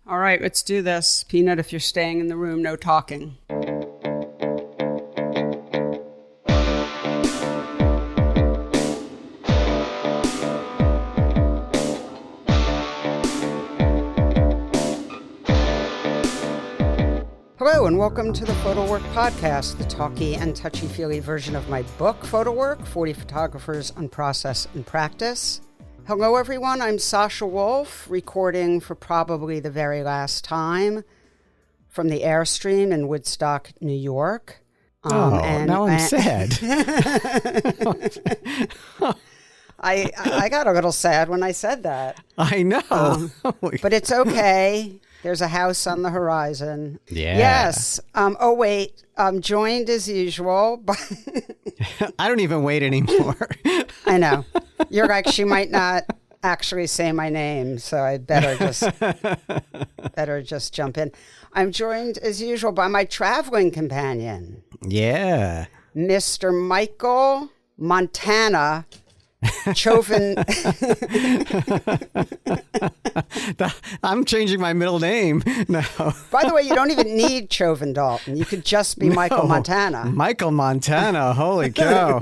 All right, let's do this. Peanut, if you're staying in the room, no talking. Hello, and welcome to the PhotoWork podcast, the talky and touchy-feely version of my book, PhotoWork, 40 Photographers on Process and Practice. Hello, everyone. I'm Sasha Wolf, recording for probably the very last time from the Airstream in Woodstock, New York. Now I'm sad. I got a little sad when I said that. I know. But it's okay. There's a house on the horizon. Yeah. Yes. I'm joined as usual by... I don't even wait anymore. I know. You're like, she might not actually say my name, so I better just jump in. I'm joined as usual by my traveling companion. Yeah. Mr. Michael Montana Chauvin. I'm changing my middle name now. By the way, you don't even need Chauvin Dalton. You could just be Michael Montana. Michael Montana. Holy cow.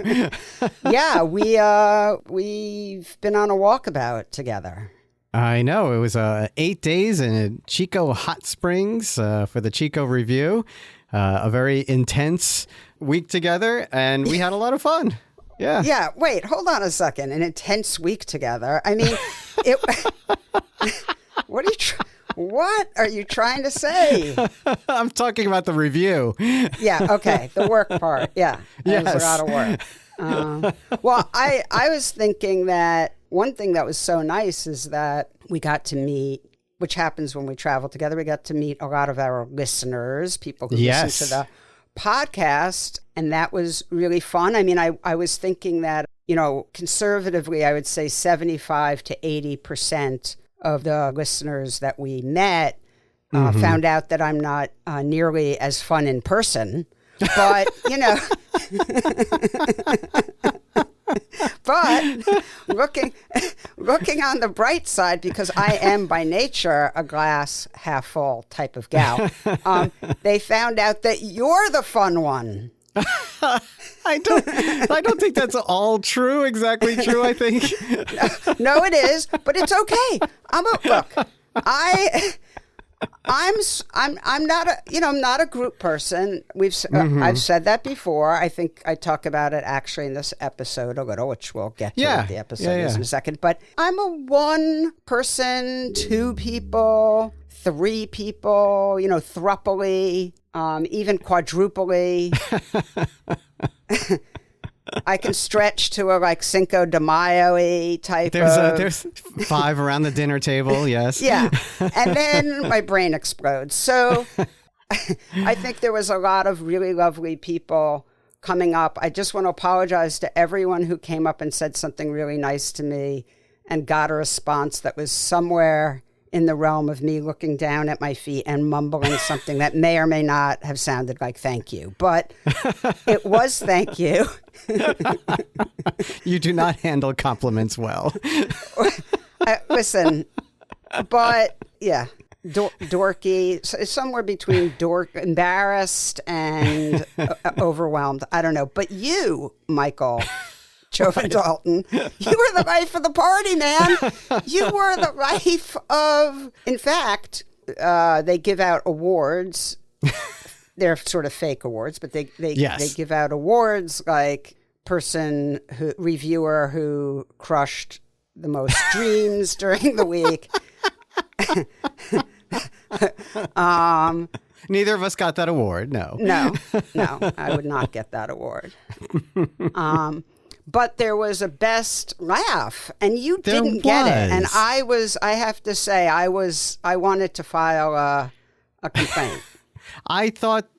Yeah, we've been on a walkabout together. I know. It was 8 days in Chico Hot Springs for the Chico Review. A very intense week together, and we had a lot of fun. Yeah. Yeah. Wait, hold on a second. An intense week together. I mean, what are you trying to say? I'm talking about the review. Yeah. Okay. The work part. Yeah. That Yes. was a lot of work. Well, I was thinking that one thing that was so nice is that we got to meet, which happens when we travel together, we got to meet a lot of our listeners, people who listen to the podcast, and that was really fun. I mean, I was thinking that, conservatively, I would say 75 to 80% of the listeners that we met found out that I'm not nearly as fun in person, but, but looking on the bright side, because I am by nature a glass half full type of gal, they found out that you're the fun one. I don't think that's all true. Exactly true. I think. No, it is, but it's okay. I'm not a group person. I've said that before. I think I talk about it actually in this episode a little, which we'll get to what the episode is in a second. But I'm a one person, two people, three people, thrupley, even quadruply. I can stretch to a Cinco de Mayo-y type There's 5 around the dinner table, yes. Yeah, and then my brain explodes. So I think there was a lot of really lovely people coming up. I just want to apologize to everyone who came up and said something really nice to me and got a response that was somewhere in the realm of me looking down at my feet and mumbling something that may or may not have sounded like thank you. But it was thank you. You do not handle compliments well. Listen, but yeah, dorky, somewhere between embarrassed and overwhelmed. I don't know. But you, Michael Chauvin Dalton, you were the life of the party, man. You were the life of, in fact, they give out awards. They're sort of fake awards, but they give out awards like reviewer who crushed the most dreams during the week. Neither of us got that award, no. No, I would not get that award. But there was a best laugh, and you didn't get it. And I have to say, I wanted to file a complaint. I thought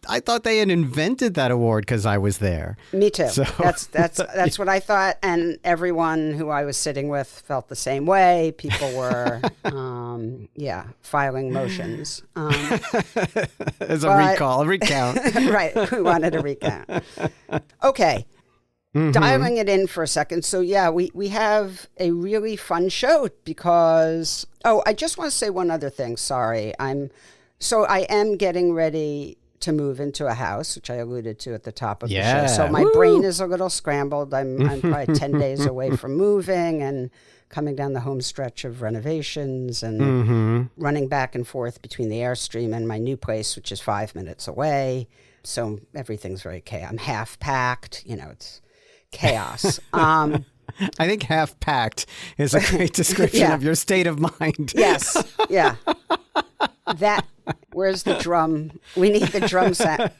they had invented that award because I was there. Me too. So, that's what I thought, and everyone who I was sitting with felt the same way. People were, filing motions. As a recount. Right, we wanted a recount. Okay. dialing it in for a second. So yeah, we have a really fun show because, I just want to say one other thing. Sorry. I am getting ready to move into a house, which I alluded to at the top of the show. So my brain is a little scrambled. I'm probably 10 days away from moving and coming down the home stretch of renovations and running back and forth between the Airstream and my new place, which is 5 minutes away. So everything's very chaos. I'm half packed. It's chaos. I think half packed is a great description of your state of mind. Yes. Yeah. Where's the drum? We need the drum set.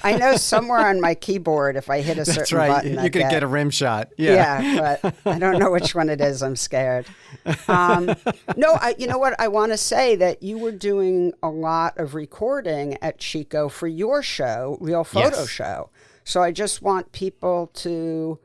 I know somewhere on my keyboard, if I hit a certain button, you could get a rim shot. Yeah, but I don't know which one it is. I'm scared. You know what? I want to say that you were doing a lot of recording at Chico for your show, Real Photo Show. So I just want people to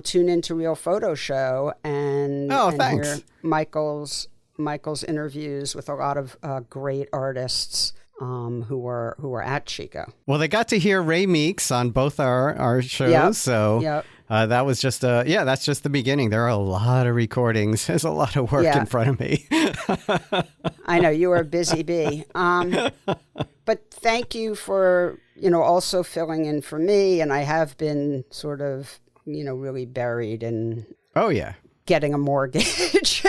tune into Real Photo Show and hear Michael's interviews with a lot of great artists who were at Chico. Well, they got to hear Ray Meeks on both our shows, so that was just that's just the beginning. There are a lot of recordings. There's a lot of work in front of me. I know you were a busy bee, but thank you for also filling in for me. And I have been sort of really buried in getting a mortgage.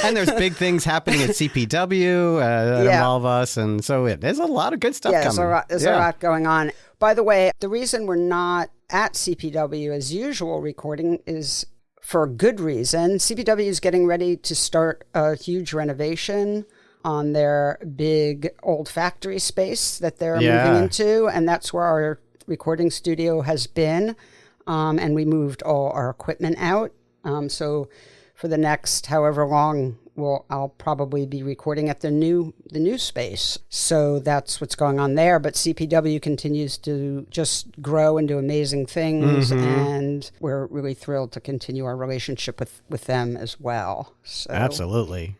And there's big things happening at CPW that involve us. And so there's a lot of good stuff coming. There's a lot going on. By the way, the reason we're not at CPW as usual recording is for a good reason. CPW is getting ready to start a huge renovation on their big old factory space that they're moving into. And that's where our recording studio has been. And we moved all our equipment out. So for the next however long, I'll probably be recording at the new space. So that's what's going on there. But CPW continues to just grow and do amazing things, and we're really thrilled to continue our relationship with them as well. So. Absolutely.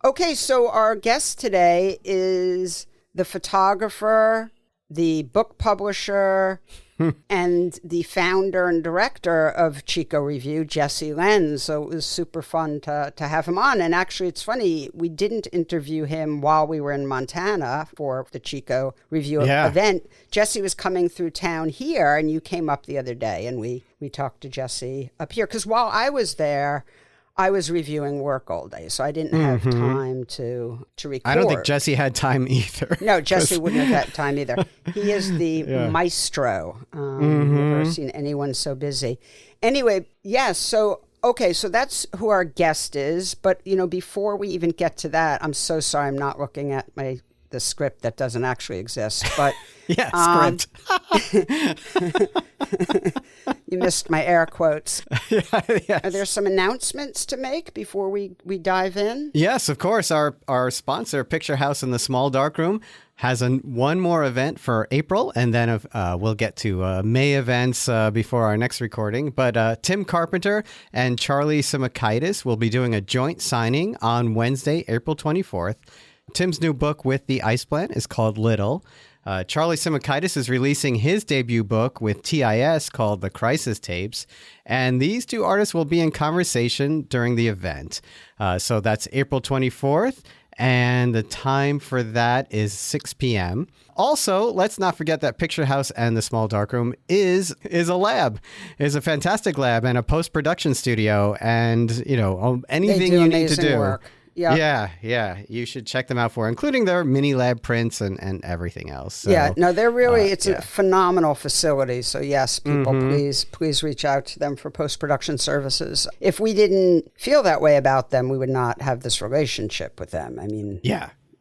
Okay, so our guest today is the photographer, the book publisher, and the founder and director of Chico Review, Jesse Lenz. So it was super fun to have him on. And actually, it's funny, we didn't interview him while we were in Montana for the Chico Review event. Jesse was coming through town here, and you came up the other day, and we talked to Jesse up here. Because while I was there, I was reviewing work all day, so I didn't have time to record. I don't think Jesse had time either. No, Jesse wouldn't have had time either. He is the maestro. I've never seen anyone so busy. Anyway, so that's who our guest is. But, before we even get to that, I'm so sorry I'm not looking at the script that doesn't actually exist. But script. You missed my air quotes. Yes. Are there some announcements to make before we dive in? Yes, of course. Our sponsor, Picture House in the Small Darkroom, has one more event for April, and then we'll get to May events before our next recording. But Tim Carpenter and Charlie Simakaitis will be doing a joint signing on Wednesday, April 24th. Tim's new book with the Ice Plant is called Little. Charlie Simakaitis is releasing his debut book with TIS called The Crisis Tapes, and these two artists will be in conversation during the event. So that's April 24th, and the time for that is 6 p.m. Also, let's not forget that Picture House and the Small Darkroom is a lab, is a fantastic lab and a post-production studio, and anything you need to do. Work. Yeah. You should check them out including their mini lab prints and everything else. So, they're really, it's a phenomenal facility. So yes, people, please reach out to them for post-production services. If we didn't feel that way about them, we would not have this relationship with them. I mean,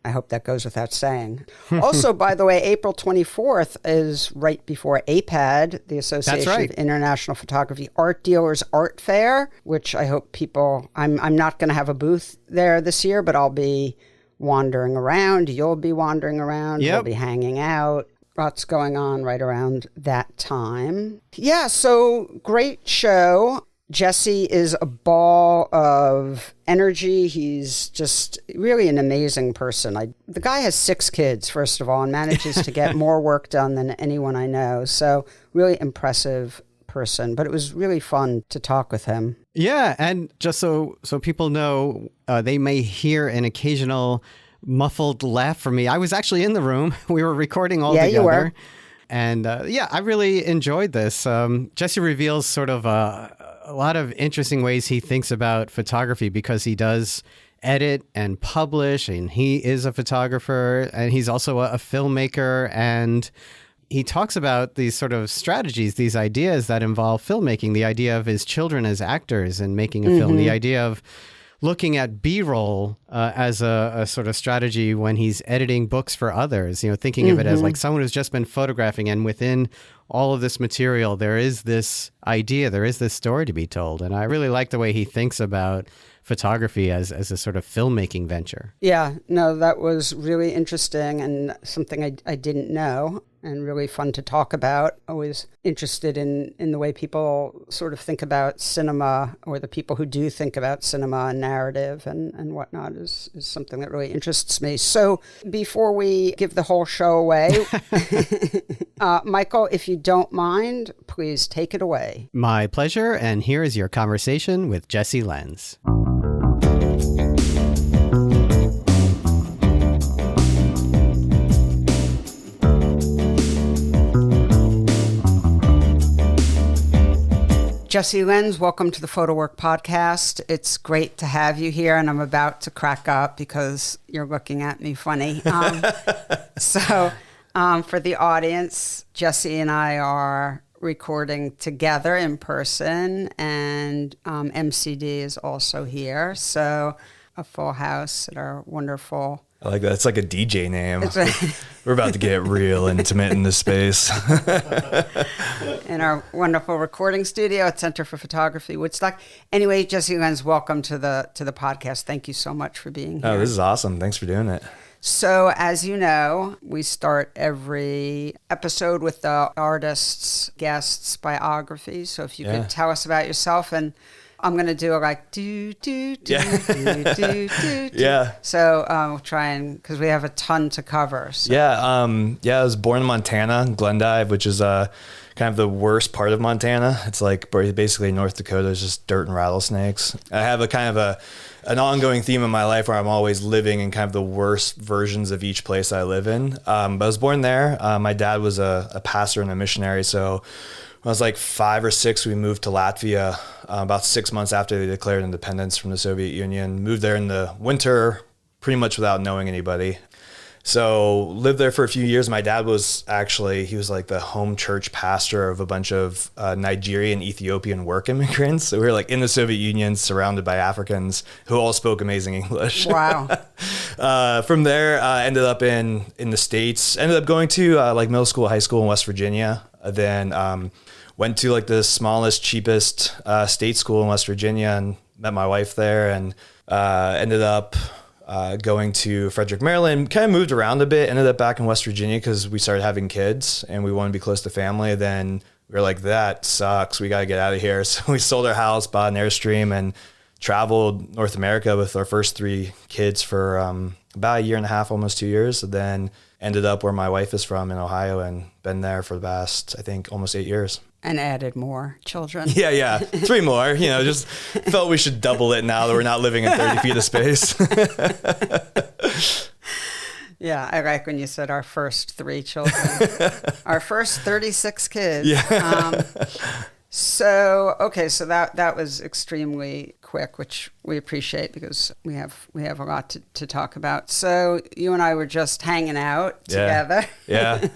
I hope that goes without saying. Also, by the way, April 24th is right before APAD, the Association of International Photography Art Dealers Art Fair, which I hope people, I'm not going to have a booth there this year, but I'll be wandering around. You'll be wandering around. We'll be hanging out. Lots going on right around that time. Yeah, so great show. Jesse is a ball of energy. He's just really an amazing person. The guy has 6 kids, first of all, and manages to get more work done than anyone I know. So really impressive person. But it was really fun to talk with him. Yeah, and just so people know, they may hear an occasional muffled laugh from me. I was actually in the room. We were recording all together. You were. And I really enjoyed this. Jesse reveals sort of a lot of interesting ways he thinks about photography because he does edit and publish, and he is a photographer, and he's also a filmmaker. And he talks about these sort of strategies, these ideas that involve filmmaking, the idea of his children as actors and making a film, the idea of looking at B-roll as a sort of strategy when he's editing books for others, thinking of it as like someone who's just been photographing, and within all of this material, there is this idea, there is this story to be told. And I really like the way he thinks about photography as a sort of filmmaking venture. Yeah, no, that was really interesting and something I didn't know, and really fun to talk about. Always interested in the way people sort of think about cinema, or the people who do think about cinema and narrative and whatnot is something that really interests me. So before we give the whole show away, Michael, if you don't mind, please take it away. My pleasure. And here is your conversation with Jesse Lenz. Jesse Lenz, welcome to the PhotoWork podcast. It's great to have you here, and I'm about to crack up because you're looking at me funny. So for the audience, Jesse and I are recording together in person, and MCD is also here. So a full house at our wonderful... I like that. It's like a DJ name. We're about to get real intimate in this space. In our wonderful recording studio at Center for Photography, Woodstock. Anyway, Jesse Lenz, welcome to the podcast. Thank you so much for being here. Oh, this is awesome. Thanks for doing it. So, as you know, we start every episode with the artist's guest's biography. So if you could tell us about yourself, and I'm going to do it like do. Yeah. So we'll try and, because we have a ton to cover. So. Yeah. I was born in Montana, Glendive, which is kind of the worst part of Montana. It's like basically North Dakota is just dirt and rattlesnakes. I have a kind of an ongoing theme in my life where I'm always living in kind of the worst versions of each place I live in. But I was born there. My dad was a pastor and a missionary. So when I was like 5 or 6, we moved to Latvia about 6 months after they declared independence from the Soviet Union. Moved there in the winter, pretty much without knowing anybody. So lived there for a few years. My dad was he was like the home church pastor of a bunch of Nigerian, Ethiopian work immigrants. So we were like in the Soviet Union, surrounded by Africans who all spoke amazing English. Wow. From there, ended up in the States, ended up going to like middle school, high school in West Virginia. Then went to like the smallest, cheapest state school in West Virginia and met my wife there, and ended up going to Frederick, Maryland, kind of moved around a bit, ended up back in West Virginia because we started having kids and we wanted to be close to family. Then we were like, that sucks. We got to get out of here. So we sold our house, bought an Airstream, and traveled North America with our first 3 kids for about a year and a half, almost 2 years. And then ended up where my wife is from in Ohio and been there for the past, I think, almost 8 years. And added more children. Yeah. 3 more, just felt we should double it now that we're not living in 30 feet of space. Yeah, I like when you said our first 3 children. Our first 36 kids. Yeah. So that was extremely quick, which we appreciate because we have a lot to talk about. So you and I were just hanging out together. Yeah.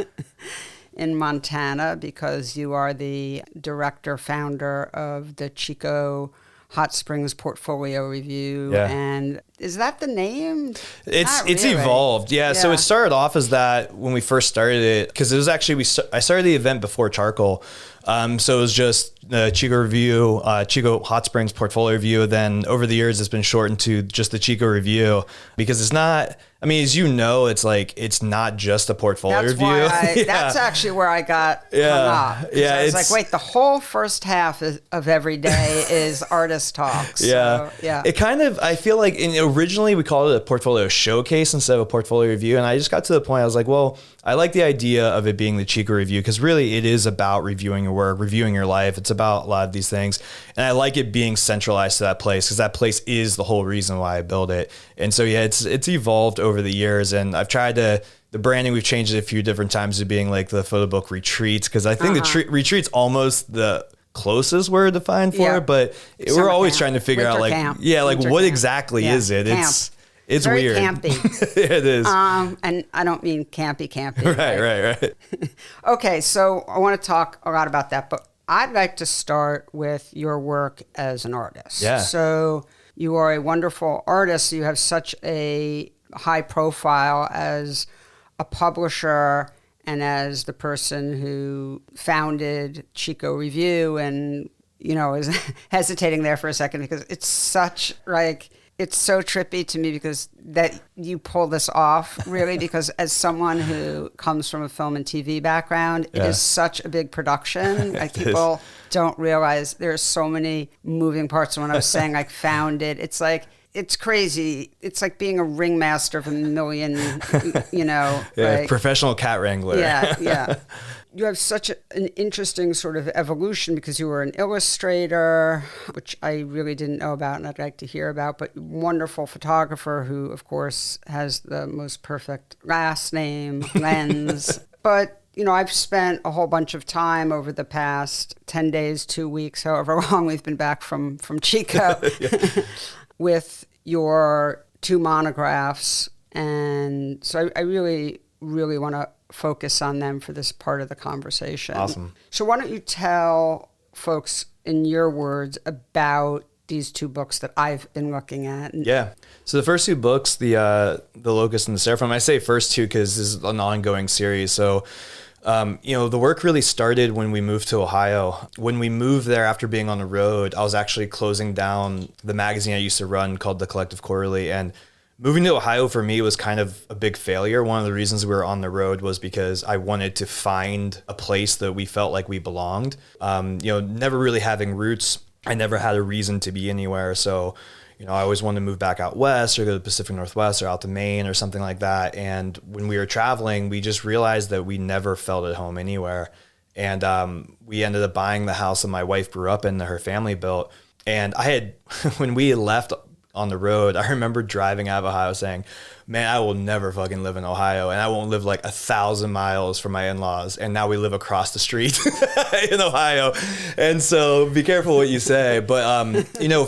In Montana, because you are the director, founder of the Chico Hot Springs Portfolio Review. Yeah. And is that the name? It's evolved. Yeah. So it started off as that when we first started it, because it was actually, I started the event before Charcoal. So it was just the Chico review, Chico Hot Springs portfolio review. Then over the years, it's been shortened to just the Chico review because it's not, I mean, as you know, it's like, it's not just a portfolio review. That's actually where I got hung up. Yeah. I was like, wait, the whole first half of every day is artist talks. Yeah. So, yeah. It kind of, I feel like originally we called it a portfolio showcase instead of a portfolio review. And I just got to the point, I was like, well, I like the idea of it being the Chico review because really it is about reviewing your work, reviewing your life. It's about a lot of these things. And I like it being centralized to that place because that place is the whole reason why I built it. And so, yeah, it's evolved over the years. And I've tried to, the branding, we've changed it a few different times to being like the photo book retreats because I think the retreat's almost the closest word to find for it. But we're always trying to figure out like, what exactly is it? Camp. It's very weird. Campy. It is. And I don't mean campy. Right. Okay, so I want to talk a lot about that, but I'd like to start with your work as an artist. Yeah. So you are a wonderful artist. You have such a high profile as a publisher and as the person who founded Chico Review and, is hesitating there for a second because it's such like... It's so trippy to me because that you pull this off, really, because as someone who comes from a film and TV background, it is such a big production. Like people don't realize there's so many moving parts. And when I was saying like founded, it's like, it's crazy. It's like being a ringmaster of a million, like, professional cat wrangler. Yeah. You have such an interesting sort of evolution because you were an illustrator, which I really didn't know about and I'd like to hear about, but wonderful photographer who, of course, has the most perfect last name, Lenz. But, I've spent a whole bunch of time over the past 10 days, 2 weeks, however long we've been back from Chico, with your 2 monographs. And so I really, really want to focus on them for this part of the conversation. Awesome. So why don't you tell folks in your words about these 2 books that I've been looking at? Yeah. So the first 2 books, the Locusts and The Seraphim, I say first 2 because this is an ongoing series. So, the work really started when we moved to Ohio. When we moved there after being on the road, I was actually closing down the magazine I used to run called The Collective Quarterly. And moving to Ohio for me was kind of a big failure. One of the reasons we were on the road was because I wanted to find a place that we felt like we belonged. Never really having roots, I never had a reason to be anywhere. So, I always wanted to move back out west or go to the Pacific Northwest or out to Maine or something like that. And when we were traveling, we just realized that we never felt at home anywhere. And we ended up buying the house that my wife grew up in that her family built. And when we left on the road, I remember driving out of Ohio saying, man, I will never fucking live in Ohio and I won't live like 1,000 miles from my in-laws. And now we live across the street in Ohio. And so be careful what you say. But,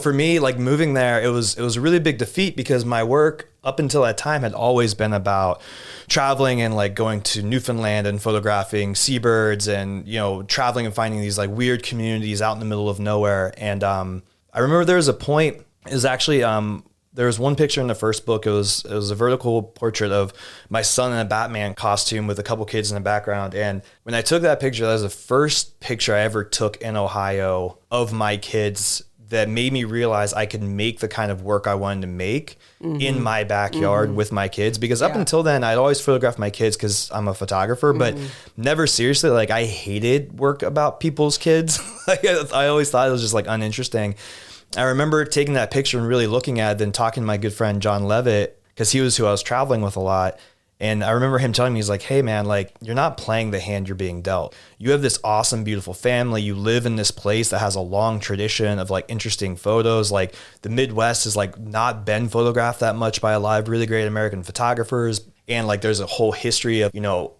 for me, like moving there, it was a really big defeat because my work up until that time had always been about traveling and like going to Newfoundland and photographing seabirds and, traveling and finding these like weird communities out in the middle of nowhere. And I remember there was a point. It was actually, there was one picture in the first book. It was a vertical portrait of my son in a Batman costume with a couple kids in the background. And when I took that picture, that was the first picture I ever took in Ohio of my kids that made me realize I could make the kind of work I wanted to make in my backyard with my kids. Because up until then, I'd always photographed my kids because I'm a photographer, but never seriously. Like I hated work about people's kids. I always thought it was just like uninteresting. I remember taking that picture and really looking at it, then talking to my good friend John Levitt, because he was who I was traveling with a lot. And I remember him telling me, he's like, hey man, like you're not playing the hand you're being dealt. You have this awesome, beautiful family. You live in this place that has a long tradition of like interesting photos. Like the Midwest has like not been photographed that much by a lot of really great American photographers. And like there's a whole history of,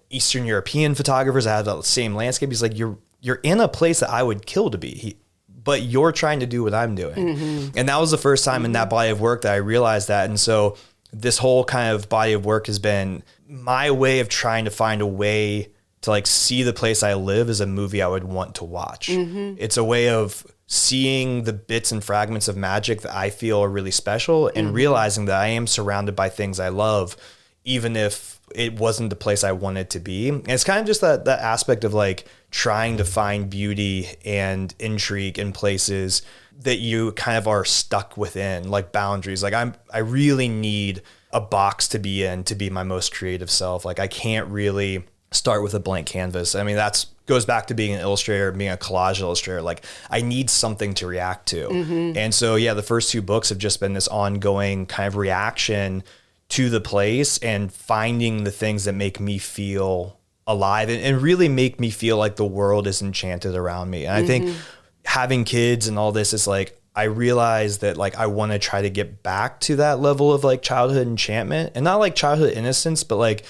Eastern European photographers that have the same landscape. He's like, you're in a place that I would kill to be. But you're trying to do what I'm doing. And that was the first time in that body of work that I realized that. And so this whole kind of body of work has been my way of trying to find a way to like see the place I live as a movie I would want to watch. It's a way of seeing the bits and fragments of magic that I feel are really special and realizing that I am surrounded by things I love, even if it wasn't the place I wanted to be. And it's kind of just that aspect of like trying to find beauty and intrigue in places that you kind of are stuck within, like boundaries. Like I really need a box to be in to be my most creative self. Like I can't really start with a blank canvas. I mean, that's goes back to being an illustrator, being a collage illustrator. Like I need something to react to. And so, yeah, the first 2 books have just been this ongoing kind of reaction to the place and finding the things that make me feel alive and really make me feel like the world is enchanted around me. And I think having kids and all this is like, I realized that like I want to try to get back to that level of like childhood enchantment, and not like childhood innocence, but like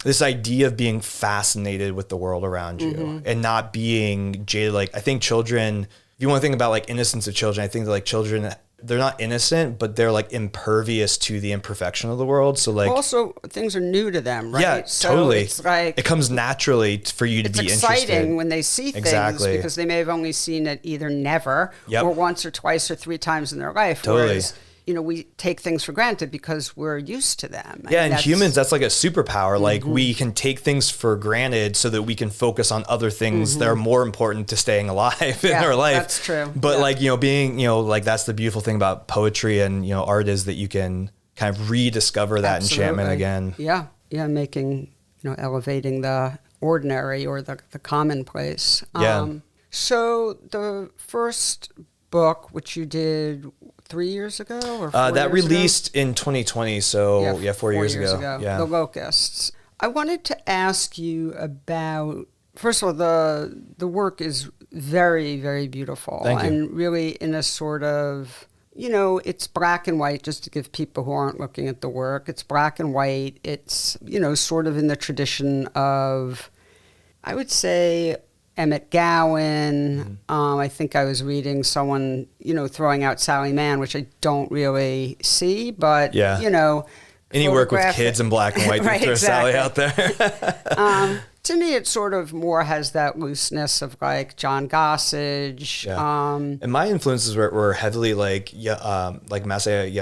this idea of being fascinated with the world around you and not being jaded. Like I think children, if you want to think about like innocence of children, I think that like children, they're not innocent, but they're like impervious to the imperfection of the world. So like also things are new to them, right? Yeah, so totally. It's like it comes naturally for you to be interested. It's exciting when they see things because they may have only seen it either never or once or twice or 3 times in their life. Totally. Whereas, you know, we take things for granted because we're used to them. Yeah, and humans, that's like a superpower. Like we can take things for granted so that we can focus on other things that are more important to staying alive in our life. That's true. But like, you know, being, you know, like that's the beautiful thing about poetry and, you know, art is that you can kind of rediscover that enchantment again. Yeah. Yeah. Making, you know, elevating the ordinary or the commonplace. So the first book, which you did 3 years ago or 4 that years released ago? in 2020. So 4 years ago. Yeah. The Locusts. I wanted to ask you about, first of all, the work is very, very beautiful. Thank you. And really in a sort of, you know, it's black and white, just to give people who aren't looking at the work. It's black and white. It's, you know, sort of in the tradition of, I would say, Emmett Gowan. I think I was reading someone, you know, throwing out Sally Mann, which I don't really see, but, you know. Any work with kids in black and white, right, throw exactly. Sally out there. To me, it sort of more has that looseness of like John Gossage. And my influences were heavily like Masaya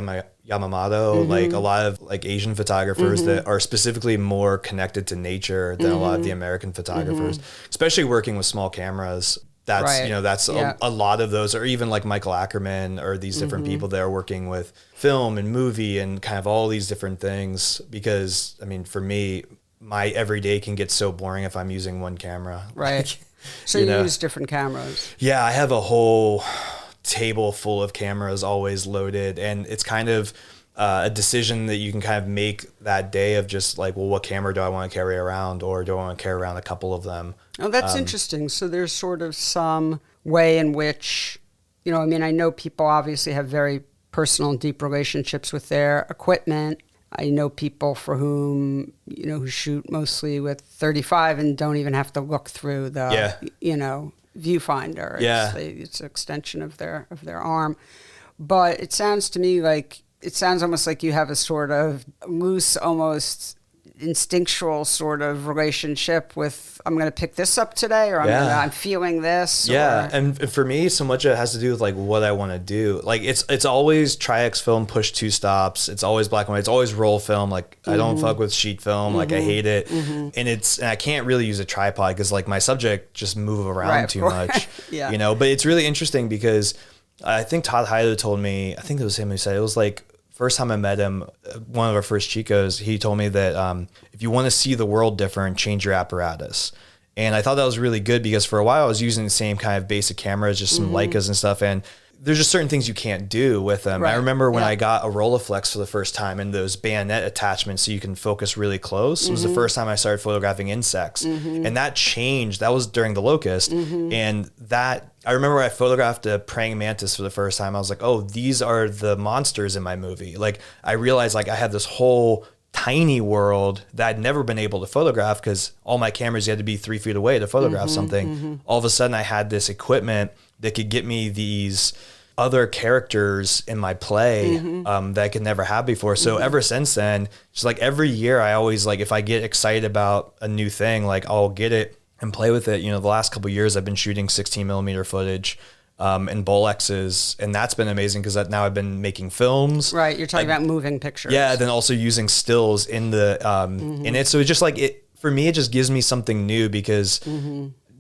Yamamoto, like a lot of like Asian photographers that are specifically more connected to nature than a lot of the American photographers, especially working with small cameras. That's, you know, that's a lot of those, or even like Michael Ackerman or these different people that are working with film and movie and kind of all these different things. Because, I mean, for me, my everyday can get so boring if I'm using one camera. Right. Like, so you use different cameras. Yeah, I have a whole table full of cameras always loaded, and it's kind of a decision that you can kind of make that day of just like, well, what camera do I want to carry around, or do I want to carry around a couple of them? Oh, that's interesting. So there's sort of some way in which, you know, I mean, I know people obviously have very personal and deep relationships with their equipment. I know people for whom, you know, who shoot mostly with 35 and don't even have to look through the, you know, viewfinder. It's an extension of their arm. But it sounds to me like, it sounds almost like you have a sort of loose, almost instinctual sort of relationship with, I'm going to pick this up today, or I'm feeling this. Yeah. And for me, so much of it has to do with like what I want to do. Like it's always Tri-X film, push 2 stops. It's always black and white. It's always roll film. Like I don't fuck with sheet film. Like I hate it. And I can't really use a tripod because like my subject just move around too much, you know, but it's really interesting because I think Todd Hyder told me, I think it was him who said, it was like, first time I met him, one of our first Chicos, he told me that if you want to see the world different, change your apparatus. And I thought that was really good because for a while I was using the same kind of basic cameras, just some Leicas and stuff. And there's just certain things you can't do with them. Right. I remember when I got a Rolleiflex for the first time and those bayonet attachments so you can focus really close. It was the first time I started photographing insects. And that changed. That was during the Locust. And that, I remember I photographed a praying mantis for the first time. I was like, oh, these are the monsters in my movie. Like I realized like I had this whole tiny world that I'd never been able to photograph because all my cameras, you had to be 3 feet away to photograph something. All of a sudden I had this equipment that could get me these other characters in my play that I could never have before. So ever since then, just like every year I always like, if I get excited about a new thing, like I'll get it and play with it. You know, the last couple of years I've been shooting 16 millimeter footage and Bolexes, and that's been amazing because now I've been making films. Right, you're talking about moving pictures. Yeah, then also using stills in the in it. So it's just like for me, it just gives me something new because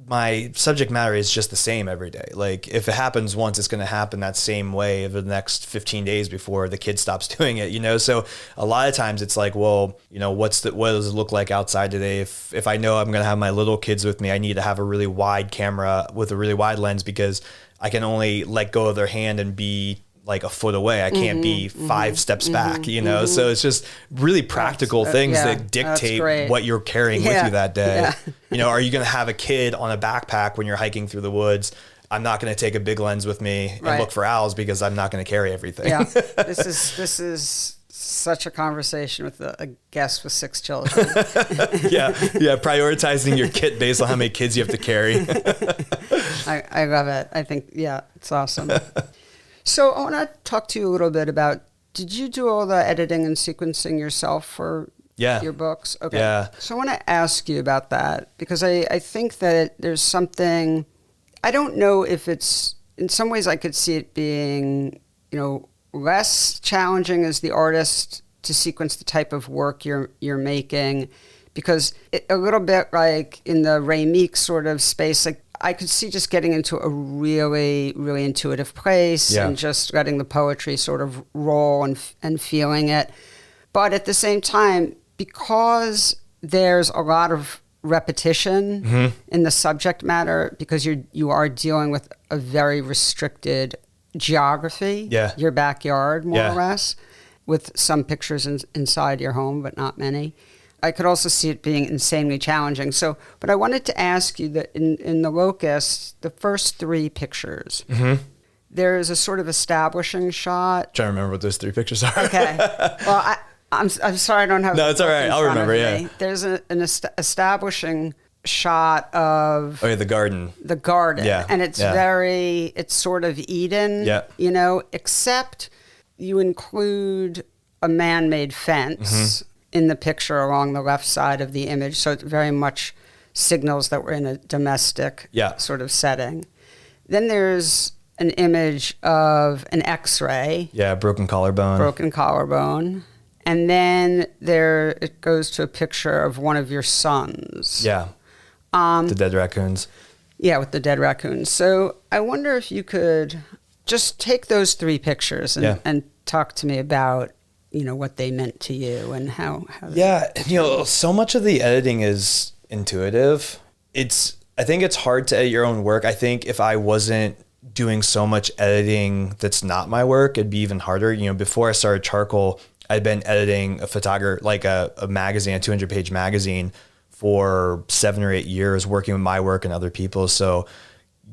my subject matter is just the same every day. Like if it happens once, it's going to happen that same way over the next 15 days before the kid stops doing it, you know? So a lot of times it's like, well, you know, what does it look like outside today? If I know I'm going to have my little kids with me, I need to have a really wide camera with a really wide lens because I can only let go of their hand and be like a foot away. I can't be 5 steps back, you know? So it's just really practical things that dictate what you're carrying with you that day. Yeah. You know, are you going to have a kid on a backpack when you're hiking through the woods? I'm not going to take a big lens with me and look for owls because I'm not going to carry everything. Yeah. This is such a conversation with a guest with 6 children. Yeah. Prioritizing your kit based on how many kids you have to carry. I love it. I think, it's awesome. So I want to talk to you a little bit about, did you do all the editing and sequencing yourself for your books? Okay. Yeah. So I want to ask you about that because I think that there's something, I don't know if it's, in some ways I could see it being, you know, less challenging as the artist to sequence the type of work you're making because a little bit like in the Ray Meek sort of space, like I could see just getting into a really, really intuitive place and just letting the poetry sort of roll and feeling it. But at the same time, because there's a lot of repetition in the subject matter, because you are dealing with a very restricted geography, your backyard, more or less, with some pictures inside your home, but not many. I could also see it being insanely challenging. So, but I wanted to ask you that in the Locusts, the first 3 pictures, there is a sort of establishing shot. Trying to remember what those 3 pictures are. Okay. Well, I'm sorry I don't have. No, it's all right. I'll remember. Yeah. There's an establishing shot of the garden. The garden. Yeah. And it's it's sort of Eden. Yeah. You know, except you include a man-made fence in the picture along the left side of the image. So it very much signals that we're in a domestic sort of setting. Then there's an image of an X-ray. Yeah, broken collarbone. And then it goes to a picture of one of your sons. Yeah, the dead raccoons. Yeah, with the dead raccoons. So I wonder if you could just take those 3 pictures and talk to me about, you know, what they meant to you and how you know, so much of the editing is intuitive. I think it's hard to edit your own work. I think if I wasn't doing so much editing that's not my work, it'd be even harder. You know, before I started Charcoal, I'd been editing a magazine, a 200-page magazine for 7 or 8 years, working with my work and other people. So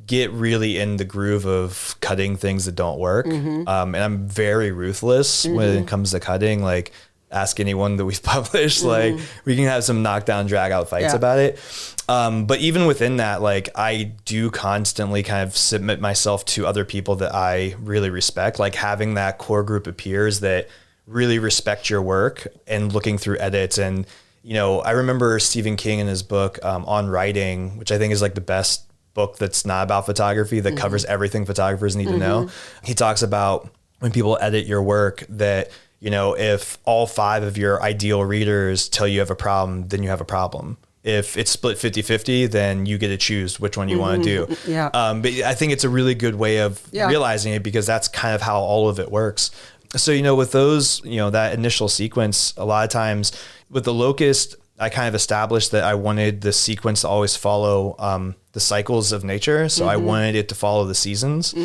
get really in the groove of cutting things that don't work. And I'm very ruthless when it comes to cutting. Like, ask anyone that we've published, like we can have some knockdown, drag out fights about it. But even within that, like I do constantly kind of submit myself to other people that I really respect, like having that core group of peers that really respect your work and looking through edits. And, you know, I remember Stephen King in his book On Writing, which I think is like the best book that's not about photography, that covers everything photographers need to know. He talks about when people edit your work that, you know, if all 5 of your ideal readers tell you have a problem, then you have a problem. If it's split 50-50, then you get to choose which one you want to do. Yeah. But I think it's a really good way of realizing it, because that's kind of how all of it works. So, you know, with those, you know, that initial sequence, a lot of times with the Locust, I kind of established that I wanted the sequence to always follow the cycles of nature. So I wanted it to follow the seasons.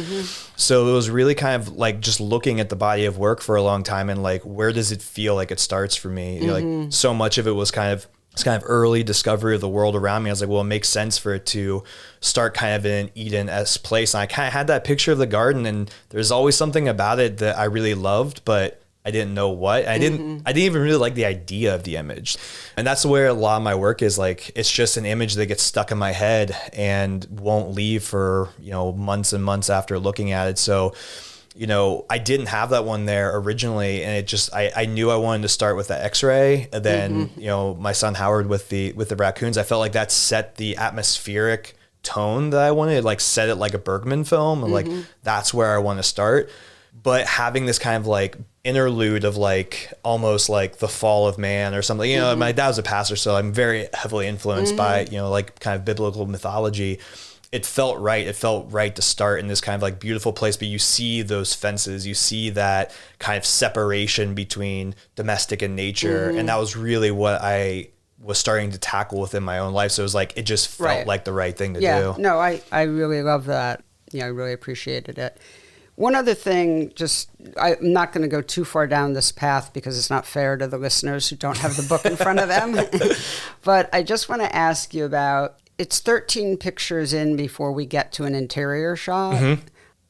So it was really kind of like just looking at the body of work for a long time and like, where does it feel like it starts for me? You know, like so much of it was kind of early discovery of the world around me. I was like, well, it makes sense for it to start kind of in an Eden-esque place. And I kind of had that picture of the garden, and there's always something about it that I really loved, but I didn't know what. I didn't even really like the idea of the image. And that's where a lot of my work is. Like, it's just an image that gets stuck in my head and won't leave for, you know, months and months after looking at it. So, you know, I didn't have that one there originally, and it just, I knew I wanted to start with the X-ray, and then, you know, my son Howard with the raccoons. I felt like that set the atmospheric tone that I wanted, like set it like a Bergman film, and like that's where I want to start. But having this kind of like interlude of like almost like the fall of man or something, you know, my dad was a pastor, so I'm very heavily influenced by, you know, like kind of biblical mythology. It felt right. It felt right to start in this kind of like beautiful place, but you see those fences, you see that kind of separation between domestic and nature. And that was really what I was starting to tackle within my own life. So it was like, it just felt like the right thing to do. No, I really love that. Yeah, I really appreciated it. One other thing, I'm not going to go too far down this path because it's not fair to the listeners who don't have the book in front of them. But I just want to ask you about, it's 13 pictures in before we get to an interior shot.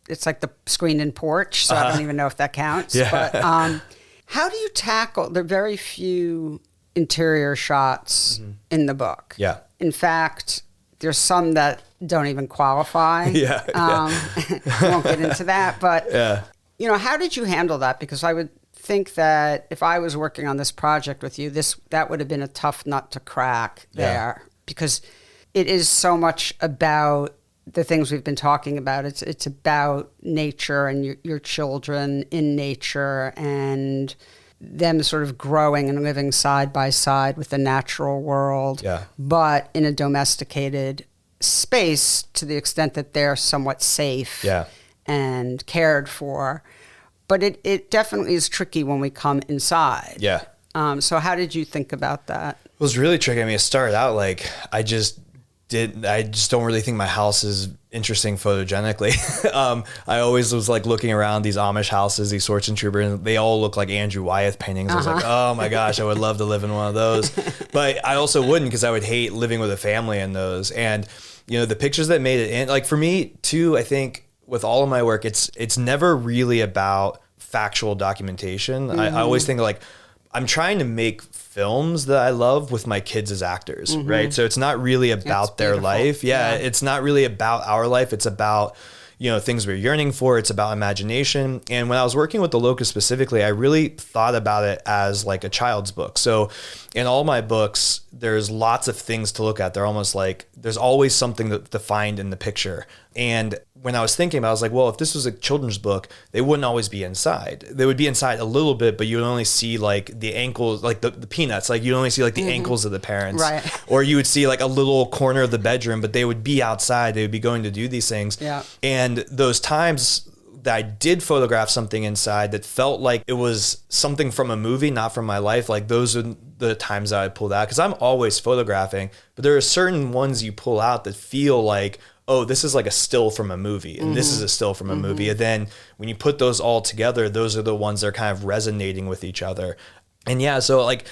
It's like the screen and porch, so I don't even know if that counts. But how do you tackle, there are very few interior shots in the book. In fact, there's some that don't even qualify. I won't get into that. But, you know, how did you handle that? Because I would think that if I was working on this project with you, that would have been a tough nut to crack there. Because it is so much about the things we've been talking about. It's about nature and your children in nature and them sort of growing and living side by side with the natural world, but in a domesticated space to the extent that they're somewhat safe and cared for. But it definitely is tricky when we come inside. So how did you think about that? It was really tricky. I mean, it started out like I just don't really think my house is interesting photogenically. I always was like looking around these Amish houses, these Sorts Trooper, and they all look like Andrew Wyeth paintings. I was like, oh my gosh, I would love to live in one of those. But I also wouldn't, because I would hate living with a family in those. And, you know, the pictures that made it in, like for me too, I think with all of my work, it's never really about factual documentation. I always think like, I'm trying to make films that I love with my kids as actors, right? So it's not really about their life. It's not really about our life. It's about, you know, things we're yearning for. It's about imagination. And when I was working with the Locusts specifically, I really thought about it as like a child's book. So in all my books, there's lots of things to look at. They're almost like, there's always something to find in the picture. And when I was thinking about it, I was like, well, if this was a children's book, they wouldn't always be inside. They would be inside a little bit, but you would only see like the ankles, like the peanuts, like you'd only see like the ankles of the parents. Or you would see like a little corner of the bedroom, but they would be outside. They would be going to do these things. And those times that I did photograph something inside that felt like it was something from a movie, not from my life, like those are the times that I pulled out. Because I'm always photographing, but there are certain ones you pull out that feel like, oh, this is like a still from a movie, and this is a still from a movie. And then when you put those all together, those are the ones that are kind of resonating with each other. And yeah, so like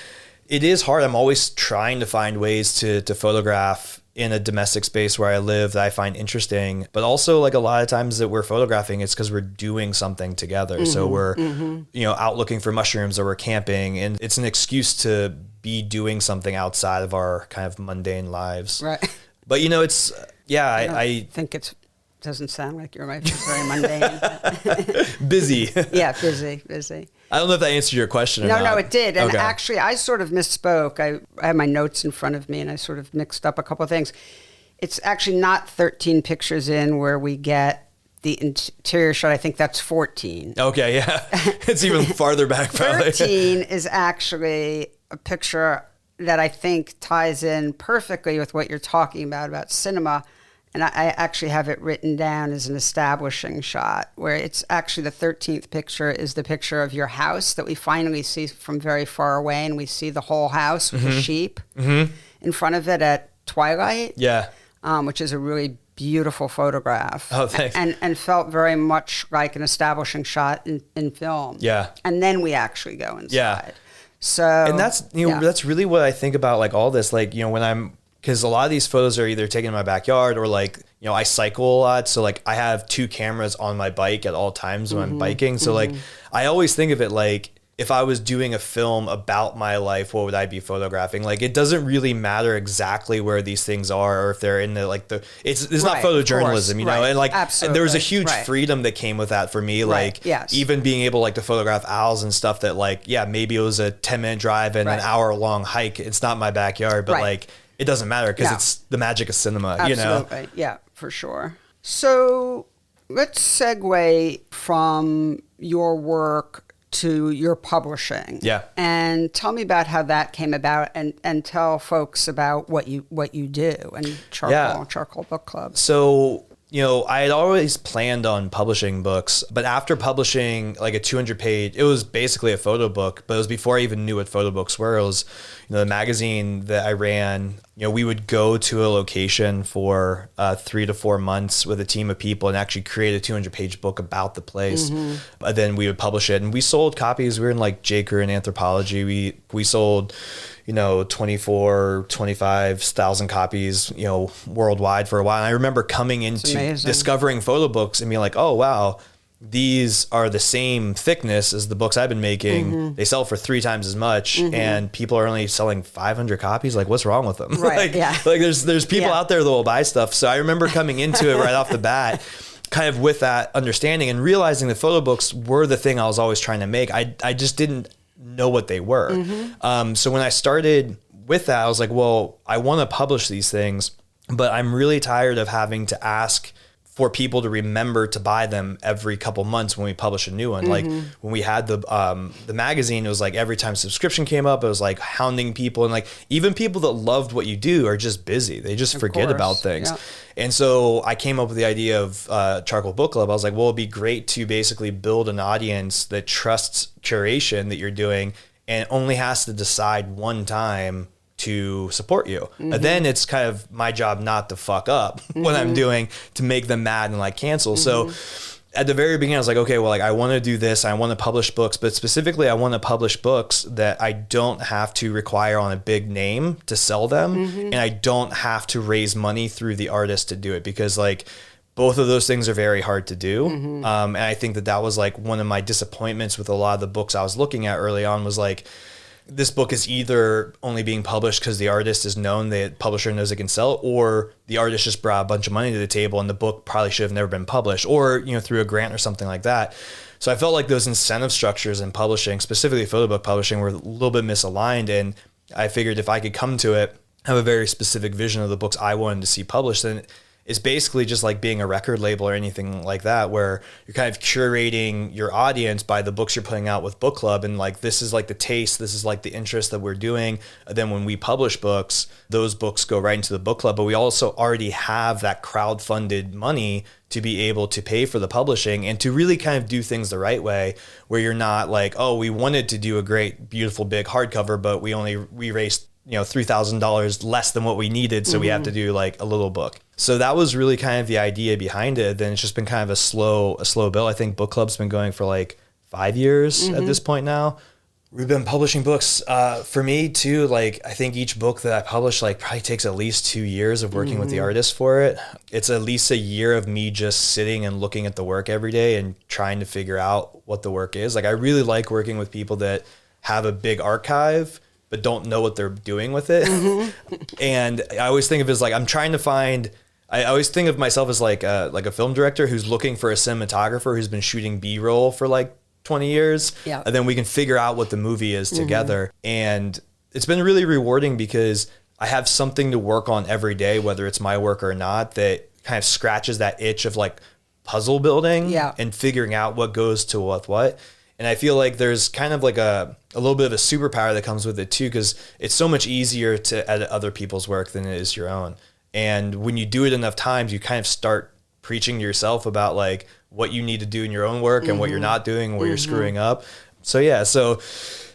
it is hard. I'm always trying to find ways to photograph in a domestic space where I live that I find interesting, but also like a lot of times that we're photographing, it's because we're doing something together. So we're, you know, out looking for mushrooms, or we're camping, and it's an excuse to be doing something outside of our kind of mundane lives. But you know, it's, I think it doesn't sound like your life is very mundane. Busy. Busy. I don't know if that answered your question or not. No, it did. And actually, I sort of misspoke. I have my notes in front of me, and I sort of mixed up a couple of things. It's actually not 13 pictures in where we get the interior shot. I think that's 14. Okay, yeah. It's even farther back, probably. 13 is actually a picture that I think ties in perfectly with what you're talking about cinema. And I actually have it written down as an establishing shot, where it's actually the 13th picture is the picture of your house that we finally see from very far away, and we see the whole house with the sheep in front of it at twilight, which is a really beautiful photograph. Oh, thanks. And felt very much like an establishing shot in film. And then we actually go inside. So, and that's, you know, that's really what I think about like all this, like, you know, when I'm, because a lot of these photos are either taken in my backyard or like, you know, I cycle a lot. So like I have 2 cameras on my bike at all times when I'm biking. So like, I always think of it like, if I was doing a film about my life, what would I be photographing? Like, it doesn't really matter exactly where these things are, or if they're in the, like it's not photojournalism, you know? And like, and there was a huge freedom that came with that for me. Like even being able like to photograph owls and stuff that like, maybe it was a 10-minute drive and an hour long hike. It's not my backyard, but like, it doesn't matter because No. it's the magic of cinema, Absolutely. Yeah, for sure. So let's segue from your work to your publishing. Yeah. And tell me about how that came about, and tell folks about what you do and Charcoal Book Club. So, I had always planned on publishing books, but after publishing like a 200-page, it was basically a photo book, but it was before I even knew what photo books were. It was, the magazine that I ran, we would go to a location for 3 to 4 months with a team of people and actually create a 200-page book about the place. And then we would publish it, and we sold copies. We were in like J. Crew and Anthropology. We sold 25,000 copies, worldwide for a while. And I remember coming into discovering photo books and being like, oh, wow, these are the same thickness as the books I've been making. They sell for 3 times as much, and people are only selling 500 copies. Like, what's wrong with them? Right. like there's people out there that will buy stuff. So I remember coming into it right off the bat, kind of with that understanding and realizing that photo books were the thing I was always trying to make. I just didn't know what they were. So when I started with that, I was like, well, I want to publish these things, but I'm really tired of having to ask for people to remember to buy them every couple months when we publish a new one. Like when we had the magazine, it was like every time subscription came up, it was like hounding people, and like even people that loved what you do are just busy. They just forget about things. Yeah. And so I came up with the idea of Charcoal Book Club. I was like, well, it'd be great to basically build an audience that trusts curation that you're doing and only has to decide one time to support you. But then it's kind of my job not to fuck up what I'm doing to make them mad and like cancel. So at the very beginning, I was like, okay, well, like I want to do this. I want to publish books, but specifically I want to publish books that I don't have to require on a big name to sell them. And I don't have to raise money through the artist to do it, because like both of those things are very hard to do. And I think that was like one of my disappointments with a lot of the books I was looking at early on, was like, this book is either only being published because the artist is known, the publisher knows it can sell, or the artist just brought a bunch of money to the table and the book probably should have never been published, or, through a grant or something like that. So I felt like those incentive structures in publishing, specifically photo book publishing, were a little bit misaligned. And I figured if I could come to it, have a very specific vision of the books I wanted to see published, then it's basically just like being a record label or anything like that, where you're kind of curating your audience by the books you're putting out with book club. And like, this is like the taste, this is like the interest that we're doing. And then when we publish books, those books go right into the book club, but we also already have that crowd-funded money to be able to pay for the publishing and to really kind of do things the right way, where you're not like, oh, we wanted to do a great, beautiful, big hardcover, but we raised $3,000 less than what we needed. So we have to do like a little book. So that was really kind of the idea behind it. Then it's just been kind of a slow build. I think book club's been going for like 5 years at this point now. We've been publishing books. For me too, like I think each book that I publish like probably takes at least 2 years of working with the artist for it. It's at least a year of me just sitting and looking at the work every day and trying to figure out what the work is. Like I really like working with people that have a big archive but don't know what they're doing with it. And I always think of it as like, I always think of myself as like a film director who's looking for a cinematographer who's been shooting B-roll for like 20 years. Yeah. And then we can figure out what the movie is together. And it's been really rewarding because I have something to work on every day, whether it's my work or not, that kind of scratches that itch of like puzzle building and figuring out what goes to what. And I feel like there's kind of like a little bit of a superpower that comes with it too, because it's so much easier to edit other people's work than it is your own. And when you do it enough times, you kind of start preaching to yourself about like what you need to do in your own work and what you're not doing, where you're screwing up. So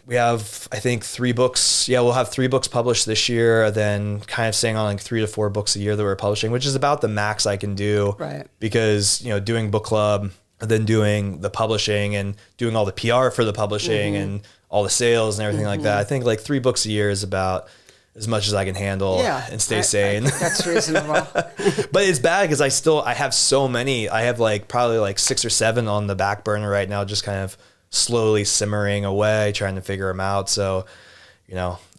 we have, I think 3 books. Yeah, we'll have 3 books published this year, then kind of staying on like 3 to 4 books a year that we're publishing, which is about the max I can do. Right. Because, doing book club, then doing the publishing and doing all the PR for the publishing and all the sales and everything like that. I think like 3 books a year is about as much as I can handle and stay sane. I think that's reasonable. But it's bad because I have so many. I have like probably like 6 or 7 on the back burner right now, just kind of slowly simmering away, trying to figure them out. So,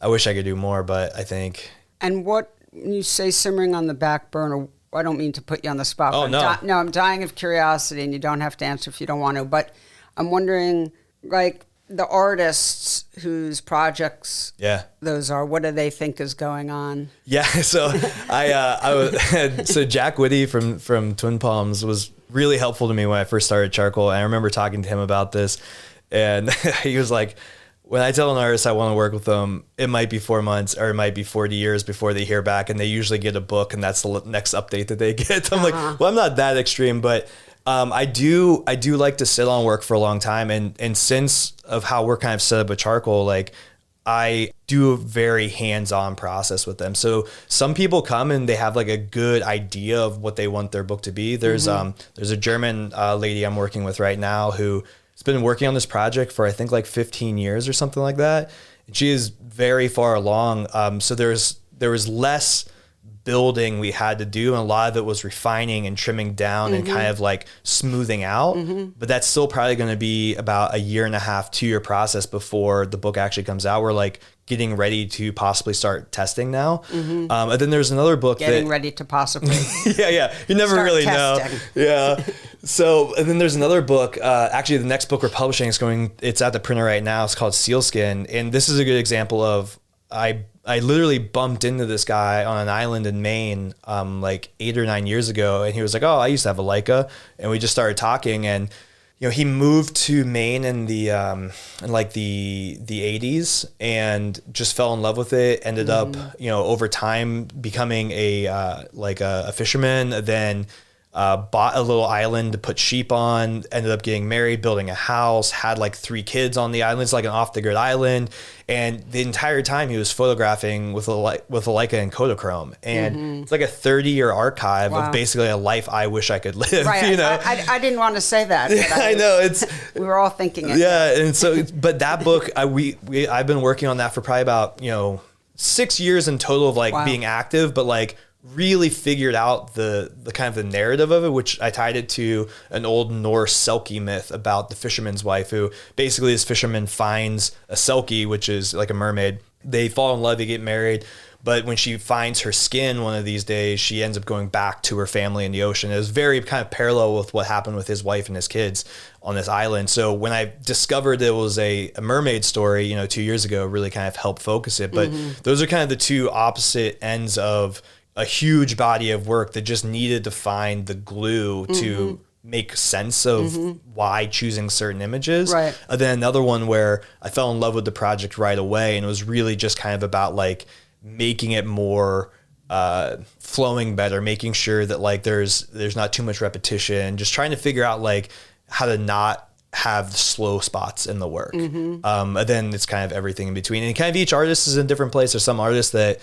I wish I could do more, but I think. And when you say simmering on the back burner, I don't mean to put you on the spot. Oh, no. I'm dying of curiosity, and you don't have to answer if you don't want to. But I'm wondering, like, the artists whose projects those are, what do they think is going on? Yeah, so so Jack Whitty from Twin Palms was really helpful to me when I first started Charcoal. And I remember talking to him about this, and he was like, when I tell an artist I want to work with them, it might be 4 months or it might be 40 years before they hear back, and they usually get a book, and that's the next update that they get. I'm like, well, I'm not that extreme, but I do like to sit on work for a long time, and since of how we're kind of set up with Charcoal, like I do a very hands-on process with them. So some people come and they have like a good idea of what they want their book to be. There's a German lady I'm working with right now who has been working on this project for I think like 15 years or something like that. And she is very far along. So there was less building we had to do, and a lot of it was refining and trimming down and kind of like smoothing out. But that's still probably going to be about 1.5 to 2 year process before the book actually comes out. We're like getting ready to possibly start testing now. And then there's another book ready to possibly you never start really testing. know. So and then there's another book, actually the next book we're publishing it's at the printer right now. It's called Sealskin, and this is a good example of I literally bumped into this guy on an island in Maine like 8 or 9 years ago, and he was like, oh, I used to have a Leica, and we just started talking. And he moved to Maine in the in like the 80s and just fell in love with it. Ended up over time becoming a fisherman. Then bought a little island to put sheep on, ended up getting married, building a house, had like 3 kids on the island. It's like an off the grid island. And the entire time he was photographing with a Leica and Kodachrome. And it's like a 30-year archive of basically a life I wish I could live. Right. I didn't want to say that. But I know we were all thinking it. Yeah. And so, but that book, I've been working on that for probably about, 6 years in total of like being active, but like really figured out the kind of the narrative of it, which I tied it to an old Norse Selkie myth about the fisherman's wife, who basically this fisherman finds a Selkie, which is like a mermaid. They fall in love, they get married, but when she finds her skin one of these days, she ends up going back to her family in the ocean. It was very kind of parallel with what happened with his wife and his kids on this island. So when I discovered it was a mermaid story, 2 years ago, it really kind of helped focus it. But those are kind of the two opposite ends of a huge body of work that just needed to find the glue to make sense of why choosing certain images. Right. And then another one where I fell in love with the project right away, and it was really just kind of about like making it more flowing better, making sure that like there's not too much repetition, just trying to figure out like how to not have slow spots in the work. And then it's kind of everything in between. And kind of each artist is in a different place. There's some artists that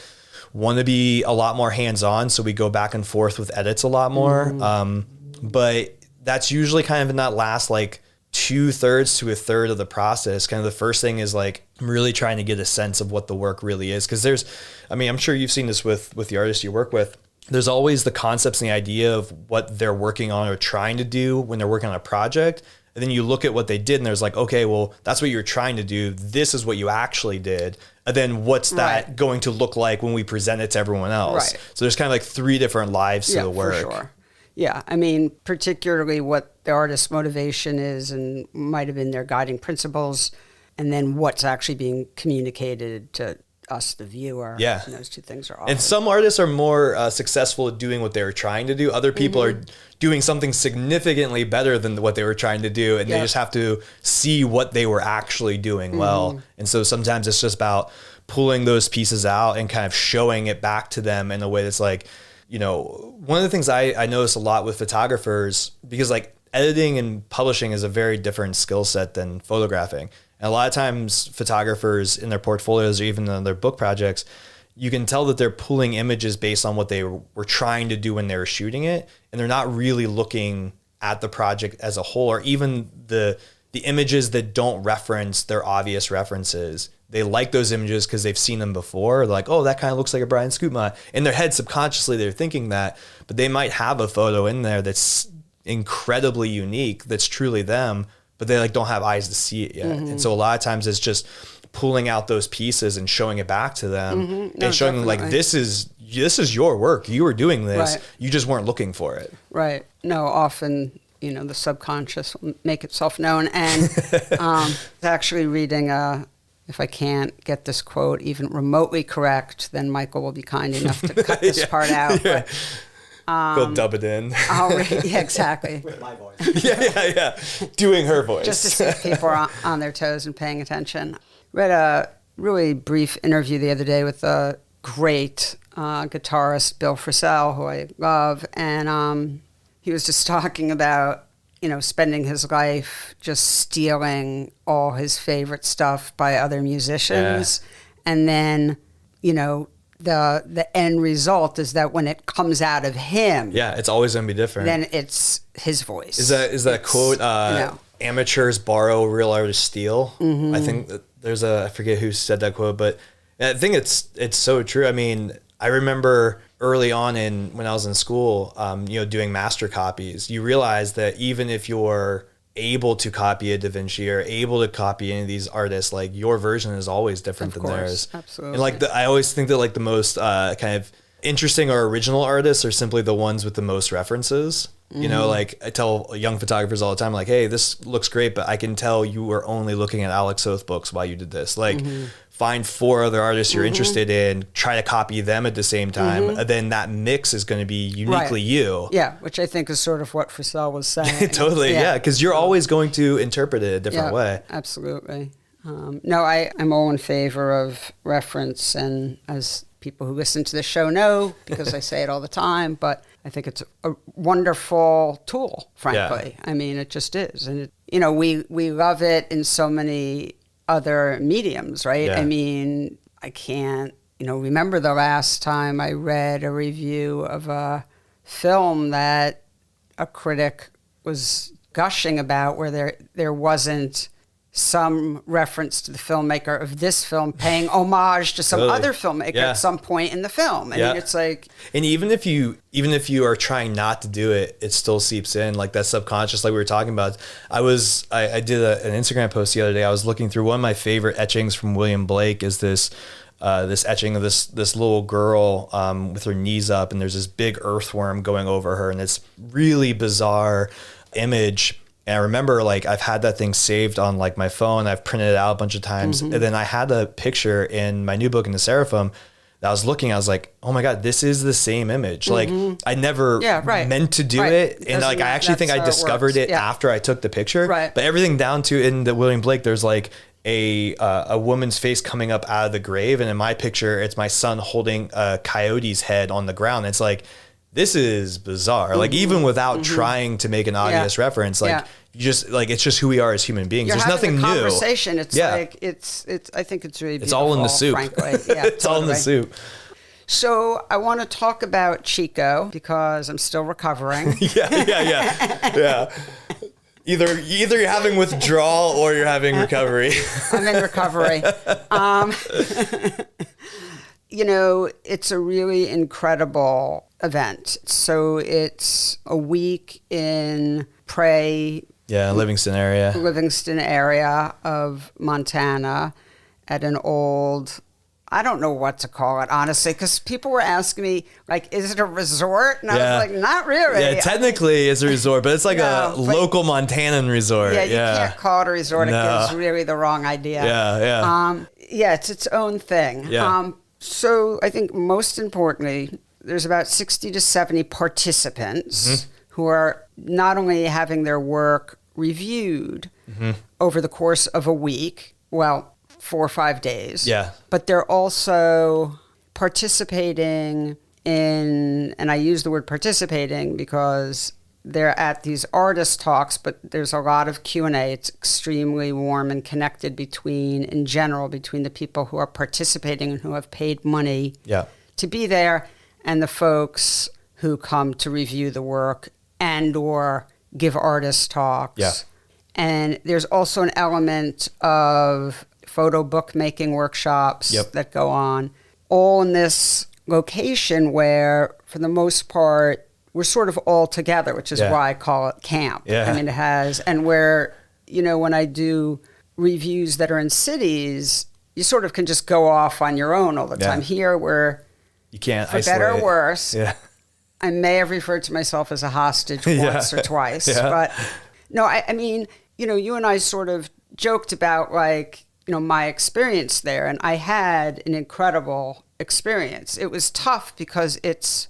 want to be a lot more hands-on, so we go back and forth with edits a lot more. But that's usually kind of in that last like 2/3 to 1/3 of the process. Kind of the first thing is like I'm really trying to get a sense of what the work really is, because I'm sure you've seen this with the artists you work with. There's always the concepts and the idea of what they're working on or trying to do when they're working on a project. And then you look at what they did and there's like, okay, well, that's what you're trying to do. This is what you actually did. And then what's that going to look like when we present it to everyone else? Right. So there's kind of like 3 different lives to the work. For sure. Yeah. I mean, particularly what the artist's motivation is and might have been their guiding principles, and then what's actually being communicated to us, the viewer. Yeah. And those 2 things are awesome. And some artists are more successful at doing what they were trying to do. Other people are doing something significantly better than what they were trying to do. And they just have to see what they were actually doing well. And so sometimes it's just about pulling those pieces out and kind of showing it back to them in a way that's like, one of the things I notice a lot with photographers, because like editing and publishing is a very different skill set than photographing. And a lot of times photographers in their portfolios or even in their book projects, you can tell that they're pulling images based on what they were trying to do when they were shooting it. And they're not really looking at the project as a whole, or even the images that don't reference their obvious references. They like those images because they've seen them before. They're like, oh, that kind of looks like a Brian Scootma. In their head, subconsciously, they're thinking that, but they might have a photo in there that's incredibly unique, that's truly them, but they like don't have eyes to see it yet. And so a lot of times it's just pulling out those pieces and showing it back to them and showing them like, this is your work. You were doing this. Right. You just weren't looking for it. Right. No, often the subconscious will make itself known. And actually reading if I can't get this quote even remotely correct, then Michael will be kind enough to cut this part out. Yeah. But, we'll dub it in. Yeah, exactly. With my voice. Yeah. Doing her voice. Just to see if people are on their toes and paying attention. Read a really brief interview the other day with a great guitarist, Bill Frisell, who I love. And he was just talking about, spending his life just stealing all his favorite stuff by other musicians. Yeah. And then, the end result is that when it comes out of him, it's always going to be different. Then it's his voice. Is that quote? Amateurs borrow, real artists steal. Mm-hmm. I think that I forget who said that quote, but I think it's so true. I mean, I remember early on when I was in school, doing master copies. You realize that even if you're able to copy a Da Vinci or able to copy any of these artists, like your version is always different than theirs. Absolutely. And I always think that the most kind of interesting or original artists are simply the ones with the most references. Mm-hmm. I tell young photographers all the time, hey, this looks great, but I can tell you were only looking at Alex Soth books while you did this. Find 4 other artists you're interested in, try to copy them at the same time. And then that mix is going to be uniquely you. Yeah, which I think is sort of what Frisell was saying. Totally, because you're always going to interpret it a different way. Absolutely. No, I'm all in favor of reference, and as people who listen to the show know, because I say it all the time, but I think it's a wonderful tool, frankly. Yeah. I mean, it just is. And, we love it in so many other mediums, right? Yeah. I mean, I can't, remember the last time I read a review of a film that a critic was gushing about where there wasn't some reference to the filmmaker of this film paying homage to some other filmmaker at some point in the film. I mean, it's like... And even if you are trying not to do it, it still seeps in, that subconscious, like we were talking about. I did an Instagram post the other day. I was looking through one of my favorite etchings from William Blake is this etching of this little girl with her knees up, and there's this big earthworm going over her, and it's really bizarre image. And I remember I've had that thing saved on my phone. I've printed it out a bunch of times. Mm-hmm. And then I had a picture in my new book in the Seraphim that I was looking, I was like, oh my God, this is the same image. Mm-hmm. I never meant to do it. And I actually think I discovered it after I took the picture. Right. But everything down to in the William Blake, there's a woman's face coming up out of the grave. And in my picture, it's my son holding a coyote's head on the ground. It's this is bizarre. Mm-hmm. Even without trying to make an obvious reference, you just it's just who we are as human beings. There's nothing new. Conversation. It's it's. I think it's really beautiful. It's all in the soup. Frankly, it's all in the soup. So I want to talk about Chico because I'm still recovering. Yeah. Either you're having withdrawal or you're having recovery. I'm in recovery. It's a really incredible event. So it's a week in Livingston area of Montana at an old, I don't know what to call it, honestly, because people were asking me, is it a resort? And I was like, not really. Yeah, technically it's a resort, but it's a local Montanan resort. Yeah, you can't call it a resort. No. It gives really the wrong idea. Yeah. It's its own thing. Yeah. So I think most importantly, there's about 60 to 70 participants who are not only having their work reviewed over the course of a week, 4 or 5 days. Yeah. But they're also participating in, and I use the word participating because they're at these artist talks, but there's a lot of Q&A. It's extremely warm and connected in general, between the people who are participating and who have paid money to be there and the folks who come to review the work and or give artist talks. Yeah. And there's also an element of photo bookmaking workshops that go on, all in this location where, for the most part, we're sort of all together, which is why I call it camp. Yeah. I mean, it has, and where, when I do reviews that are in cities, you sort of can just go off on your own all the time. Here, we're, you can't for isolate. better or worse, I may have referred to myself as a hostage once or twice, but no, I mean, you and I sort of joked about like, my experience there, and I had an incredible experience. It was tough because it's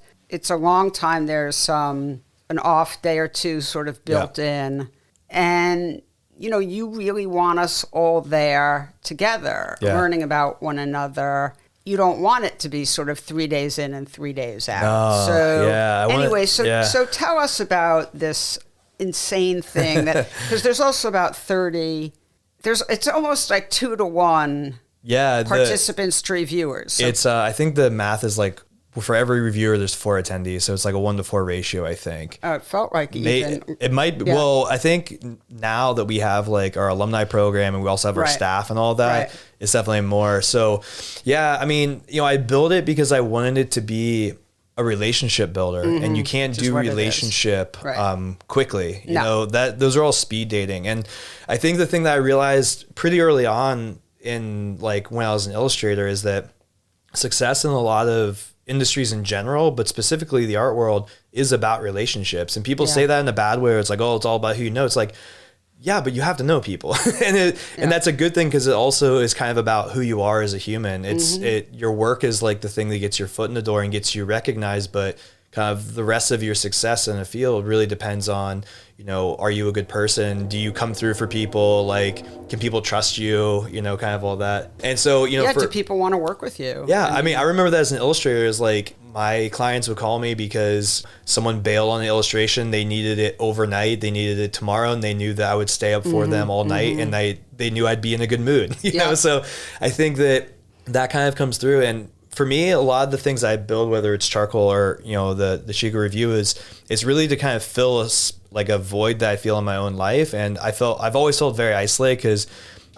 a long time. There's an off day or two sort of built in, and you really want us all there together, learning about one another. You don't want it to be sort of 3 days in and 3 days out. No, So so tell us about this insane thing that, because there's also about 30. It's almost like 2 to 1. Yeah, participants to reviewers. So it's I think the math is like, for every reviewer, there's 4 attendees, so it's like a 1 to 4 ratio, I think. It felt like even. It might be. Yeah. Well, I think now that we have like our alumni program and we also have our staff and all that, it's definitely more. So, yeah, I mean, I built it because I wanted it to be a relationship builder, and you can't do relationship quickly. You know, those are all speed dating. And I think the thing that I realized pretty early on in like when I was an illustrator is that success in a lot of industries in general, but specifically the art world, is about relationships. And people say that in a bad way, where it's like, oh, it's all about who you know. It's like, yeah, but you have to know people. and that's a good thing, because it also is kind of about who you are as a human. Your work is like the thing that gets your foot in the door and gets you recognized, but kind of the rest of your success in a field really depends on, are you a good person? Do you come through for people? Like, can people trust you? Kind of all that. And so, do people want to work with you? Yeah. I mean, I remember that as an illustrator, is like my clients would call me because someone bailed on the illustration. They needed it overnight. They needed it tomorrow. And they knew that I would stay up for them all night. And they knew I'd be in a good mood, you know? So I think that kind of comes through. And for me, a lot of the things I build, whether it's Charcoal or, the Chico review, is really to kind of fill like a void that I feel in my own life. And I've always felt very isolated, because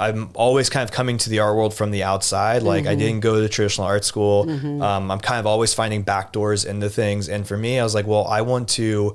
I'm always kind of coming to the art world from the outside. Like I didn't go to traditional art school. I'm kind of always finding back doors into things. And for me, I was like, well, I want to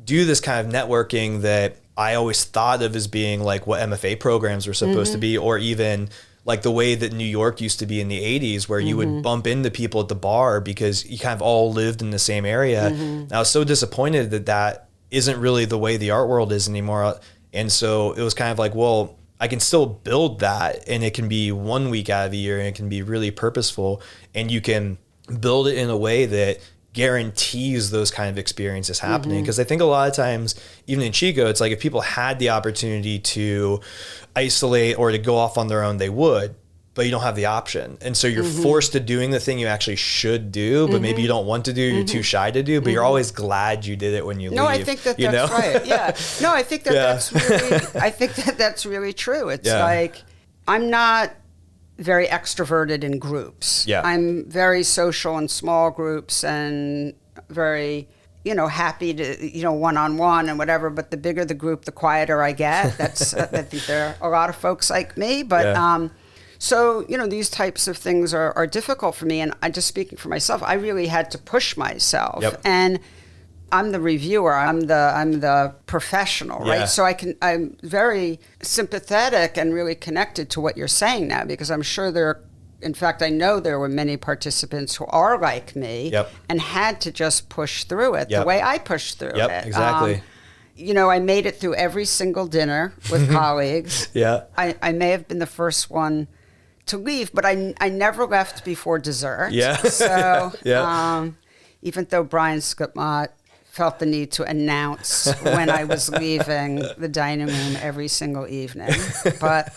do this kind of networking that I always thought of as being like what MFA programs were supposed to be, or even like the way that New York used to be in the 80s, where you would bump into people at the bar because you kind of all lived in the same area. And I was so disappointed that isn't really the way the art world is anymore. And so it was kind of like, well, I can still build that, and it can be 1 week out of the year, and it can be really purposeful, and you can build it in a way that guarantees those kind of experiences happening. Because I think a lot of times, even in Chico, it's like if people had the opportunity to isolate or to go off on their own, they would, but you don't have the option. And so you're forced to doing the thing you actually should do, but maybe you don't want to do, you're too shy to do, but you're always glad you did it when you leave. No, I think that's right. Yeah. No, I think that's really true. It's like, I'm not very extroverted in groups. Yeah. I'm very social in small groups, and very, happy to, one-on-one and whatever. But the bigger the group, the quieter I get. That's, I think there are a lot of folks like me, but, so, these types of things are difficult for me. And I just, speaking for myself, I really had to push myself. And I'm the reviewer. I'm the professional, right? So I'm very sympathetic and really connected to what you're saying now, because I'm sure in fact, I know there were many participants who are like me and had to just push through it the way I pushed through it. Exactly. I made it through every single dinner with colleagues. I may have been the first one to leave, but I never left before dessert. So even though Brian Skutmott felt the need to announce when I was leaving the dining room every single evening, but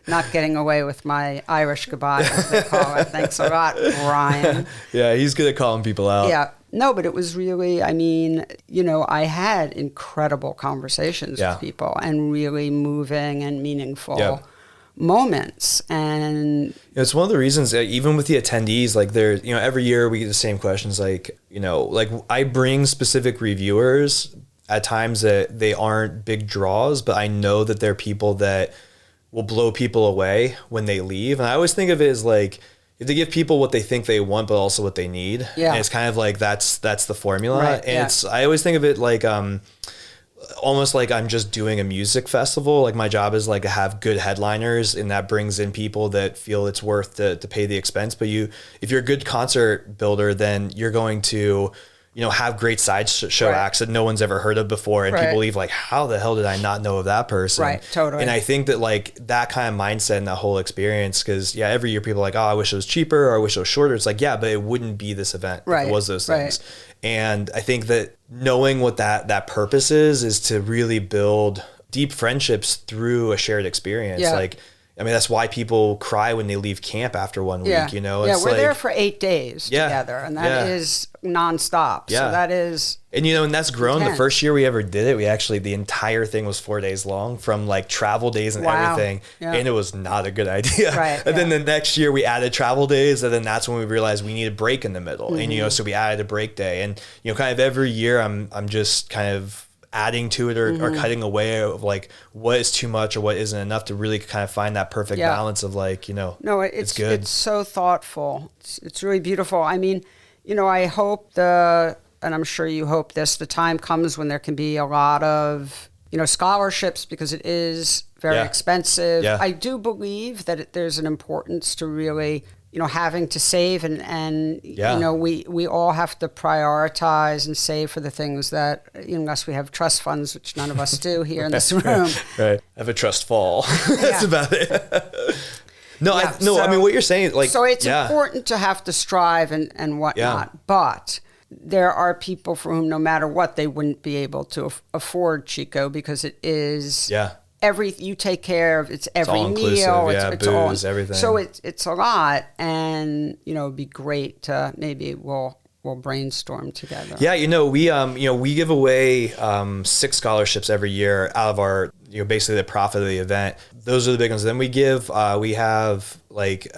not getting away with my Irish goodbye, as they call it. Thanks a lot, Brian. Yeah, he's good at calling people out. Yeah. No, but it was really, I had incredible conversations with people, and really moving and meaningful moments. And it's one of the reasons, even with the attendees, like every year we get the same questions, like I bring specific reviewers at times that they aren't big draws, but I know that they're people that will blow people away when they leave. And I always think of it as like, you have to give people what they think they want, but also what they need. And it's kind of like, that's the formula. And I always think of it like, almost like I'm just doing a music festival. Like my job is like to have good headliners, and that brings in people that feel it's worth to pay the expense. But if you're a good concert builder, then you're going to, have great side show acts that no one's ever heard of before. And people leave like, how the hell did I not know of that person? Right. Totally. And I think that like that kind of mindset and that whole experience, because every year people are like, oh, I wish it was cheaper, or I wish it was shorter. It's like, yeah, but it wouldn't be this event if it was those things. And I think that knowing what that purpose is to really build deep friendships through a shared experience. Like, I mean, that's why people cry when they leave camp after 1 week, It's we're there for 8 days together, and that is nonstop. So that is... And, and that's grown. Intense. The first year we ever did it, the entire thing was 4 days long, from like travel days and everything. Yeah. And it was not a good idea. Right, and then the next year we added travel days, and then that's when we realized we need a break in the middle. And, so we added a break day. And, kind of every year I'm just kind of adding to it or cutting away of like what is too much or what isn't enough to really kind of find that perfect balance of like, no, it's good. It's so thoughtful. It's really beautiful. I mean, I hope and I'm sure you hope this, the time comes when there can be a lot of, scholarships, because it is very expensive. Yeah. I do believe that there's an importance to really, having to save and we all have to prioritize and save for the things that, unless we have trust funds, which none of us do here in this room. Right. I have a trust fall. That's about it. I mean, what you're saying, like, so it's important to have to strive and whatnot, but there are people for whom no matter what, they wouldn't be able to afford Chico, because it is you take care of every meal, it's booze, everything. So it's a lot, and it'd be great to maybe we'll brainstorm together. Yeah, we give away 6 scholarships every year out of our basically the profit of the event. Those are the big ones. Then we have like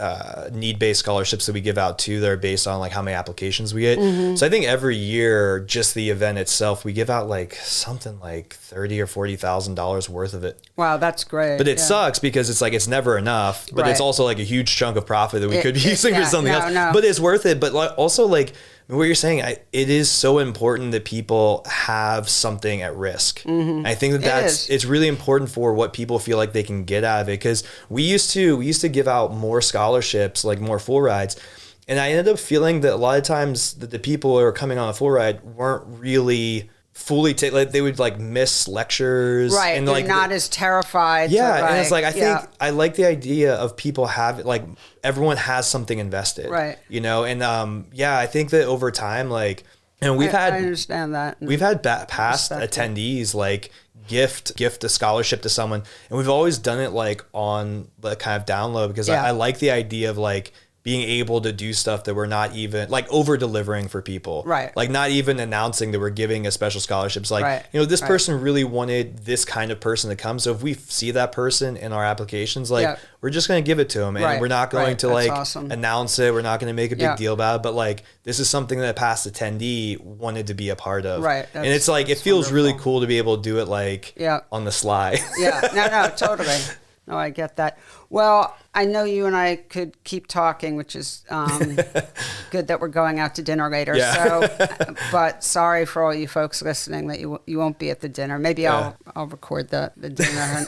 need-based scholarships that we give out too, that are based on like how many applications we get. So I think every year, just the event itself, we give out like something like $30,000 or $40,000 worth of it. Wow, that's great. But it sucks because it's like it's never enough. But it's also like a huge chunk of profit that we could be using for something else. No. But it's worth it. But also like what you're saying, it is so important that people have something at risk. I think it's really important for what people feel like they can get out of it, because we used to give out more scholarships, like more full rides, and I ended up feeling that a lot of times that the people who are coming on a full ride weren't really fully like they would like miss lectures, right? And they're like not as terrified. And it's like I think I like the idea of people have like everyone has something invested, right? And I think that over time, like, I understand that. We've had past attendees like gift a scholarship to someone, and we've always done it like on the kind of down low, because I like the idea of like being able to do stuff that we're not even like over delivering for people. Right. Like not even announcing that we're giving a special scholarships. Like, this person really wanted this kind of person to come. So if we see that person in our applications, like we're just going to give it to them, and we're not going to like announce it. We're not going to make a big deal about it, but like, this is something that a past attendee wanted to be a part of. Right. And it's like, it feels really cool to be able to do it like on the sly. No, totally. No, I get that. Well, I know you and I could keep talking, which is good that we're going out to dinner later. Yeah. So, but sorry for all you folks listening that you won't be at the dinner. Maybe I'll record the dinner.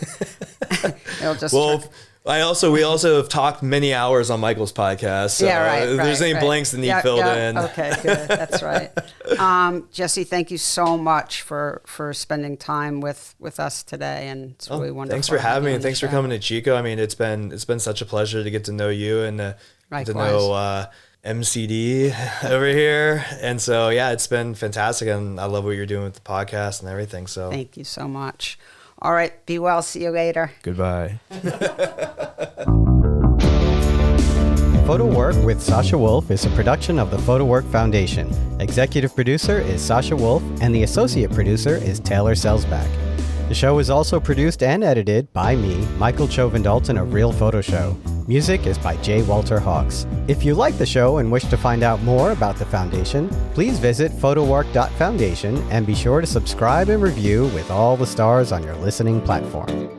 And it'll just. Well, we also have talked many hours on Michael's podcast. So if there's any blanks that need filled in. Okay, good. That's right. Jesse, thank you so much for spending time with us today, and it's really wonderful. Thanks for having me, and thanks for coming to Chico. I mean, it's been such a pleasure to get to know you and to know MCD over here. And so it's been fantastic, and I love what you're doing with the podcast and everything. So thank you so much. All right. Be well. See you later. Goodbye. PhotoWork with Sasha Wolf is a production of the PhotoWork Foundation. Executive producer is Sasha Wolf, and the associate producer is Taylor Selsback. The show is also produced and edited by me, Michael Chauvin-Dalton of Real Photo Show. Music is by J. Walter Hawks. If you like the show and wish to find out more about the Foundation, please visit photowork.foundation and be sure to subscribe and review with all the stars on your listening platform.